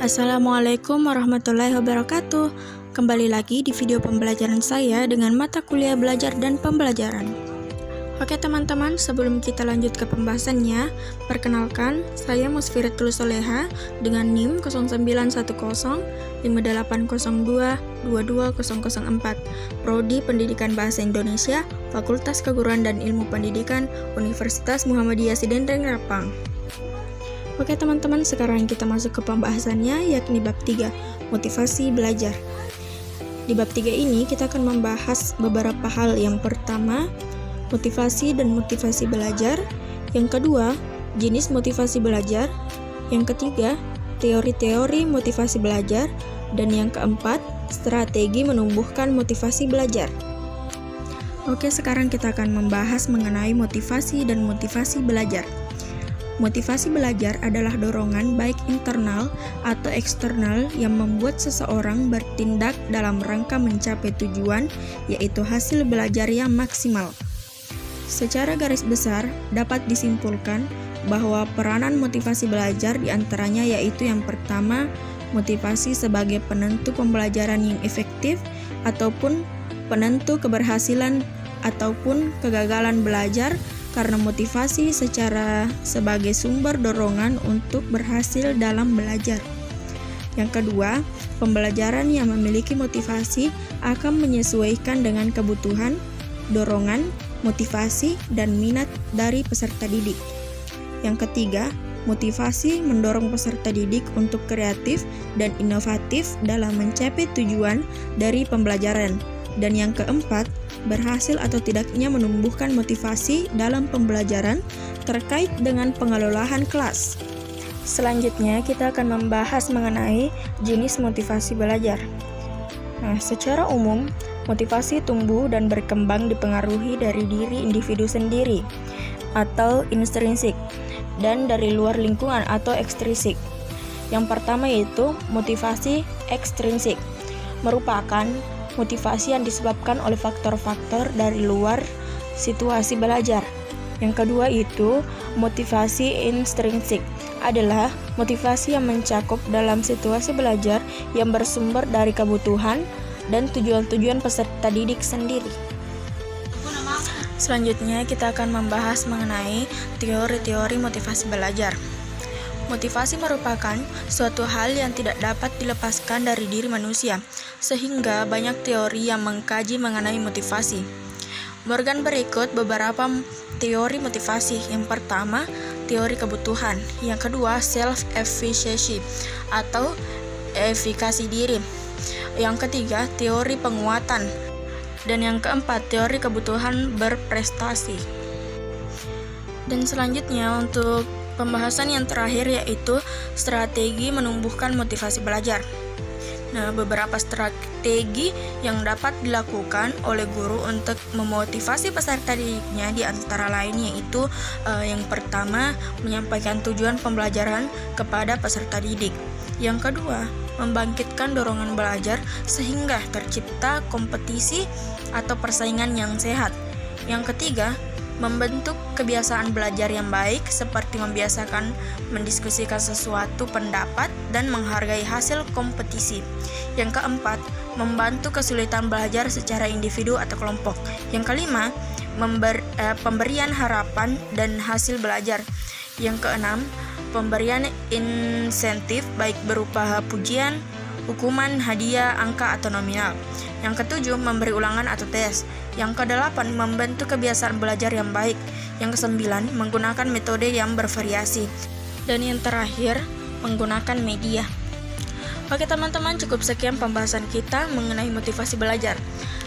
Assalamualaikum warahmatullahi wabarakatuh. Kembali lagi di video pembelajaran saya dengan mata kuliah belajar dan pembelajaran. Oke teman-teman, sebelum kita lanjut ke pembahasannya, perkenalkan, saya Musfirat Soleha dengan NIM 09105802-22004, Prodi Pendidikan Bahasa Indonesia, Fakultas Keguruan dan Ilmu Pendidikan, Universitas Muhammadiyah Sidendreng Rapang. Oke teman-teman, sekarang kita masuk ke pembahasannya, yakni bab 3, motivasi belajar. Di bab 3 ini kita akan membahas beberapa hal. Yang pertama, motivasi dan motivasi belajar. Yang kedua, jenis motivasi belajar. Yang ketiga, teori-teori motivasi belajar. Dan yang keempat, strategi menumbuhkan motivasi belajar. Oke, sekarang kita akan membahas mengenai motivasi dan motivasi belajar. Motivasi belajar adalah dorongan baik internal atau eksternal yang membuat seseorang bertindak dalam rangka mencapai tujuan, yaitu hasil belajar yang maksimal. Secara garis besar, dapat disimpulkan bahwa peranan motivasi belajar diantaranya yaitu yang pertama, motivasi sebagai penentu pembelajaran yang efektif ataupun penentu keberhasilan ataupun kegagalan belajar, karena motivasi sebagai sumber dorongan untuk berhasil dalam belajar. Yang kedua, pembelajaran yang memiliki motivasi akan menyesuaikan dengan kebutuhan, dorongan, motivasi, dan minat dari peserta didik. Yang ketiga, motivasi mendorong peserta didik untuk kreatif dan inovatif dalam mencapai tujuan dari pembelajaran. Dan yang keempat, berhasil atau tidaknya menumbuhkan motivasi dalam pembelajaran terkait dengan pengelolaan kelas. Selanjutnya, kita akan membahas mengenai jenis motivasi belajar. Nah, secara umum, motivasi tumbuh dan berkembang dipengaruhi dari diri individu sendiri atau intrinsik dan dari luar lingkungan atau ekstrinsik. Yang pertama yaitu motivasi ekstrinsik, merupakan motivasi yang disebabkan oleh faktor-faktor dari luar situasi belajar. Yang kedua itu motivasi intrinsik, adalah motivasi yang mencakup dalam situasi belajar yang bersumber dari kebutuhan dan tujuan-tujuan peserta didik sendiri. Selanjutnya kita akan membahas mengenai teori-teori motivasi belajar. Motivasi merupakan suatu hal yang tidak dapat dilepaskan dari diri manusia, sehingga banyak teori yang mengkaji mengenai motivasi. Morgan berikut beberapa teori motivasi. Yang pertama, teori kebutuhan. Yang kedua, self-efficacy atau efikasi diri. Yang ketiga, teori penguatan. Dan yang keempat, teori kebutuhan berprestasi. Dan selanjutnya untuk pembahasan yang terakhir yaitu strategi menumbuhkan motivasi belajar. Nah, beberapa strategi yang dapat dilakukan oleh guru untuk memotivasi peserta didiknya di antara lain yaitu yang pertama, menyampaikan tujuan pembelajaran kepada peserta didik. Yang kedua, membangkitkan dorongan belajar sehingga tercipta kompetisi atau persaingan yang sehat. Yang ketiga, membentuk kebiasaan belajar yang baik seperti membiasakan mendiskusikan sesuatu pendapat dan menghargai hasil kompetisi. Yang keempat, membantu kesulitan belajar secara individu atau kelompok. Yang kelima, pemberian harapan dan hasil belajar. Yang keenam, pemberian insentif baik berupa pujian, hukuman, hadiah, angka, atau nominal. Yang ketujuh, memberi ulangan atau tes. Yang kedelapan, membentuk kebiasaan belajar yang baik. Yang kesembilan, menggunakan metode yang bervariasi. Dan yang terakhir, menggunakan media. Oke teman-teman, cukup sekian pembahasan kita mengenai motivasi belajar.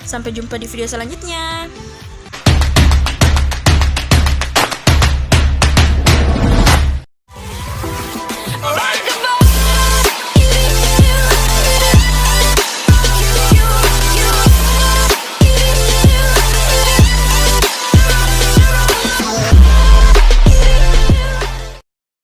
Sampai jumpa di video selanjutnya.